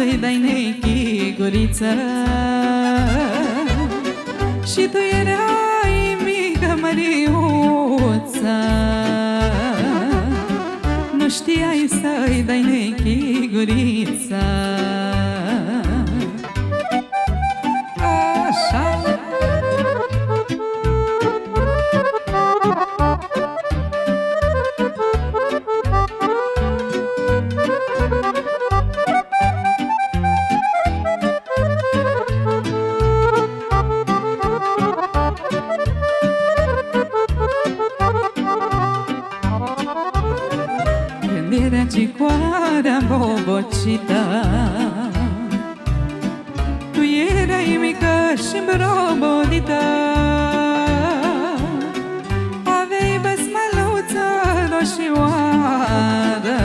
să-i dai nechiguriță. Și tu erai mică măriuță, nu știai să-i dai nechiguriță. Așa. Era cicoarea bobocită, tu erai mică și îmbrobodită. Aveai băsmăluță roșioară,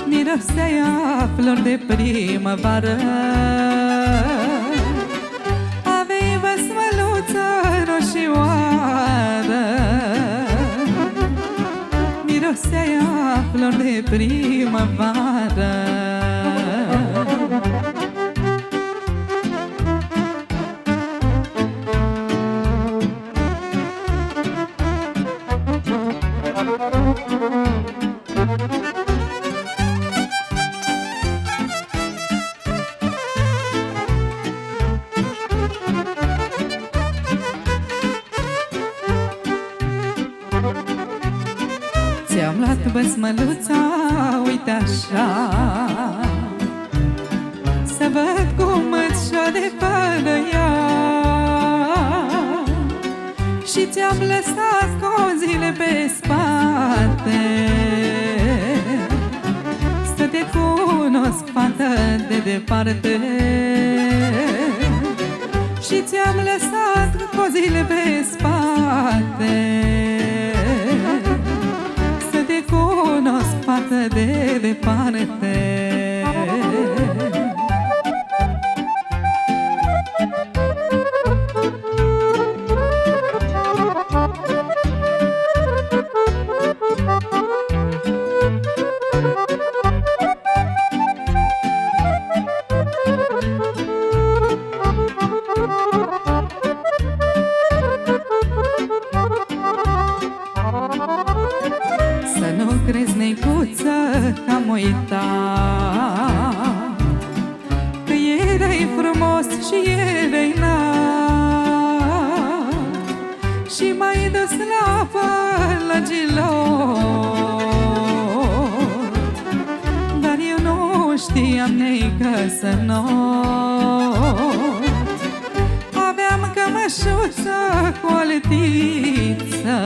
mirosea flori de primăvară. Aveai băsmăluță roșioară, mirosea flori de primăvară. Ți-am luat băsmăluța, uite așa, să văd cum îți șade fără ea. Și ți-am lăsat cozile pe spate, să te cunosc, fată, de departe. Și ți-am lăsat cozile pe spate, cunosc, fată, de departe. Crezi, neicuță, că am uitat că erai frumos și erai înalt și m-ai dus la Pălăgilor. Dar eu nu știam, neică, să not. Aveam cămășuță cu o letiță,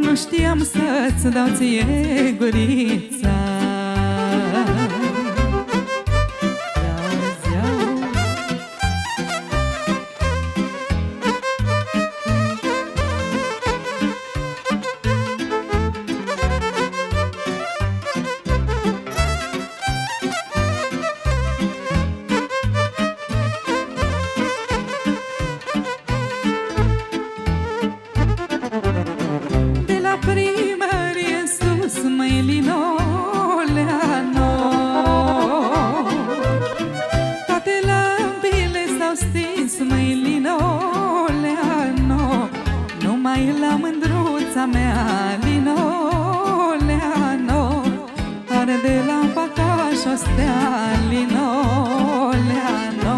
nu știam să-ți dau ție gurița. Primărie în sus, măi Linoleano, toate lămpile s-au stins, măi Linoleano. Numai la mândruța mea, Linoleano, arde lampa ca și-o stea, Linoleano.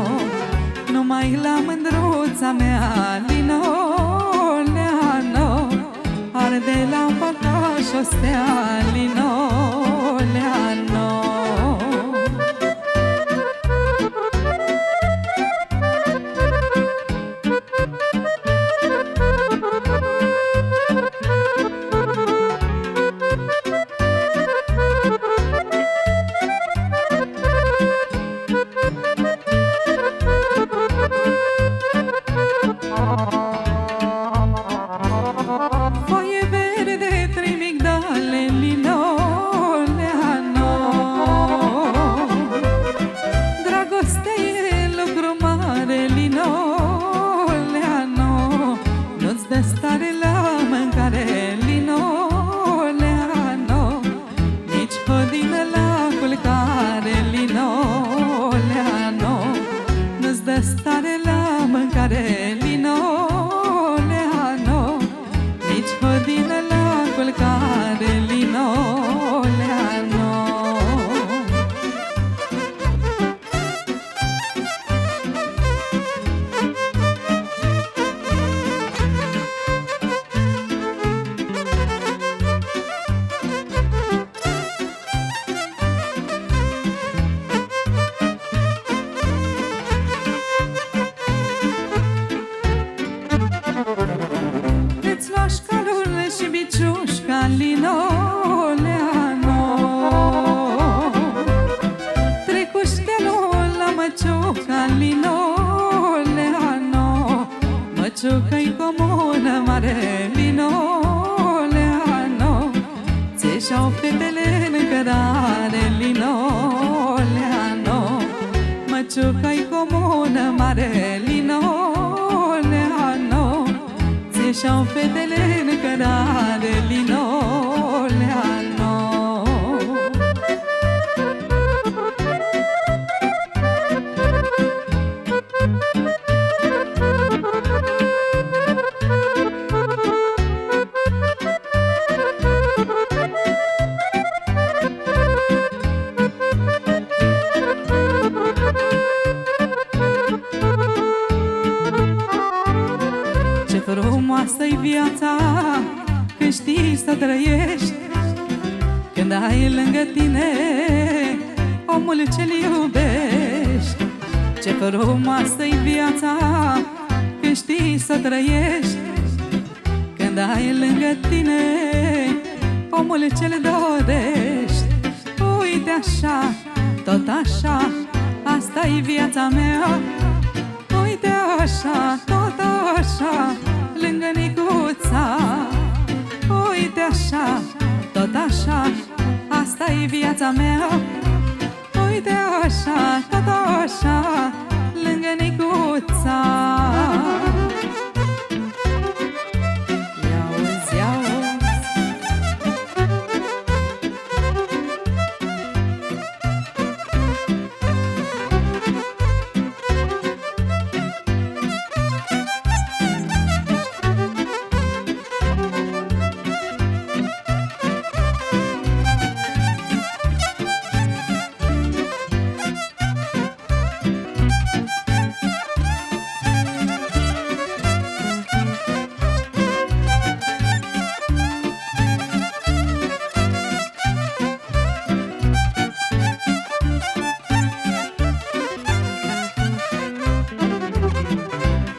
Numai la mândruța mea, Linoleano, arde lampa ca și-o stea, Linoleano. Foaie verde, 3 migdale, Linoleano, ziceau fetele în cărare, Linoleano. Ce frumoasă-i viața când știi să trăiești, când ai lângă tine omul ce-l iubești. Ce frumoasă-i viața când știi să trăiești, când ai lângă tine omul ce-l dorești. Uite așa, tot așa, asta-i viața mea. Uite așa, tot așa, lângă Nicuța. Uite așa, tot așa, asta-i viața mea. Uite așa, tot așa, lângă Nicuța. Ia-uzi, ia-uzi.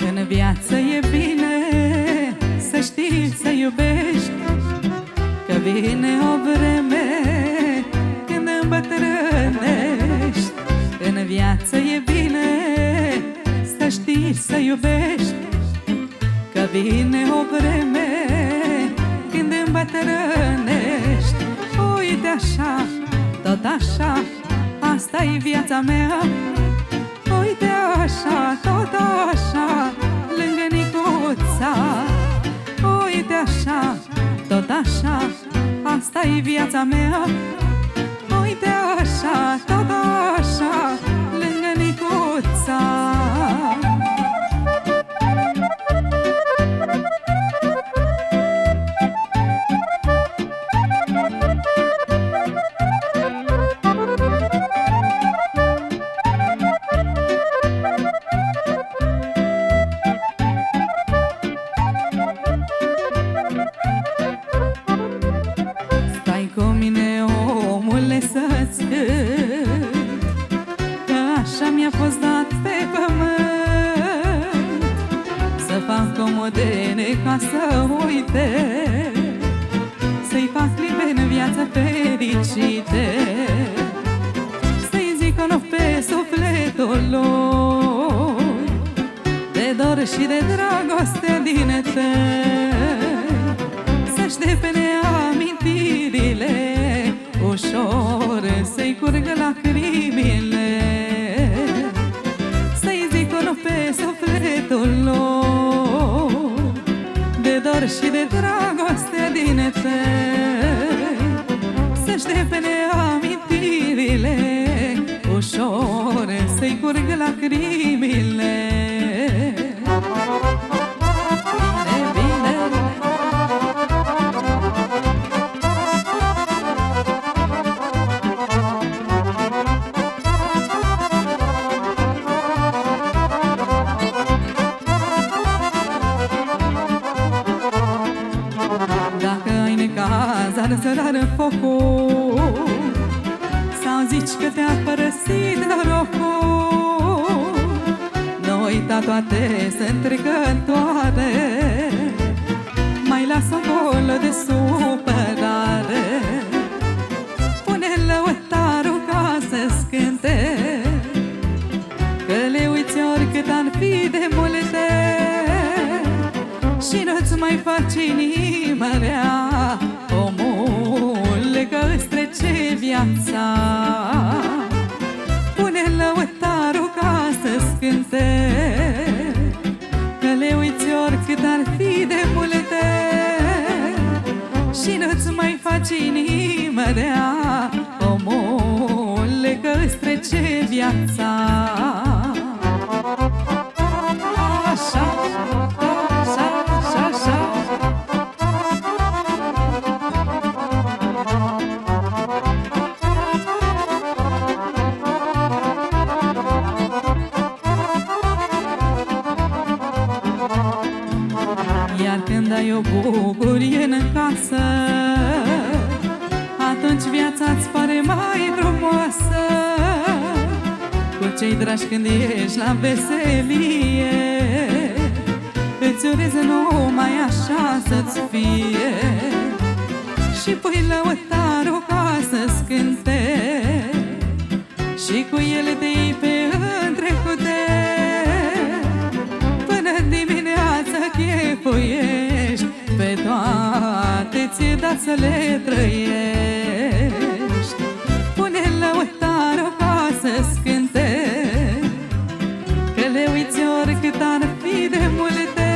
În viață e bine să știi să iubești, că vine o vreme când îmbătrânești. În viață e bine să știi să iubești, că vine o vreme când îmbătrânești. Uite așa, tot așa, asta-i viața mea. Uite așa, tot așa, lângă Nicuța. Uite așa, tot așa, asta-i viața mea. Uite așa, tot așa, lângă Nicuța. Stai cu mine, omule, să-ți cânt, că așa mi-a fost dat pe pământ. Să fac comodene ca să uite, să-i fac clipe în viața fericite, să-i zic un pe sufletul lui, de dor și de dragoste din etern. Să-și depene amintirile, ușor să-i curgă lacrimile, să-i zic un pe sufletul lui, de dor și de dragoste din etern. Să-și depene amintirile, ușor să-i curgă lacrimile. Dacă ai necaz, arsărar în focul, sau zici că te-a părăsit norocul, nu uita, toate sunt trecătoare, mai lasă acolo de supărare. Pune lăutarul ca să-ți cânte, că le uiți oricât ar fi de multe, și nu-ți mai faci inima rea, omule, că îți trece viața. Pune lăutarul ca să-ți cânte, că le uiți oricât ar fi de multe, faci inimă rea, omule, că-ți trece viața. Așa, așa, așa, așa. Iar când ai o bucurie în casă, atunci viața-ți pare mai frumoasă. Cu cei dragi când ești la veselie, îți urez numai așa să-ți fie. Și pui lăutarul ca să-ți cânte, și cu ele te iei pe întrecute. Până dimineața chefuiești, pe toate ți-e dat să le trăiești. Pune lăutarul ca să-ți cânte, că le uiți oricât ar fi de multe.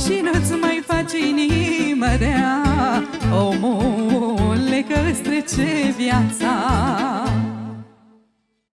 Și nu-ți mai faci inimă rea, omule, că-ți trece viața.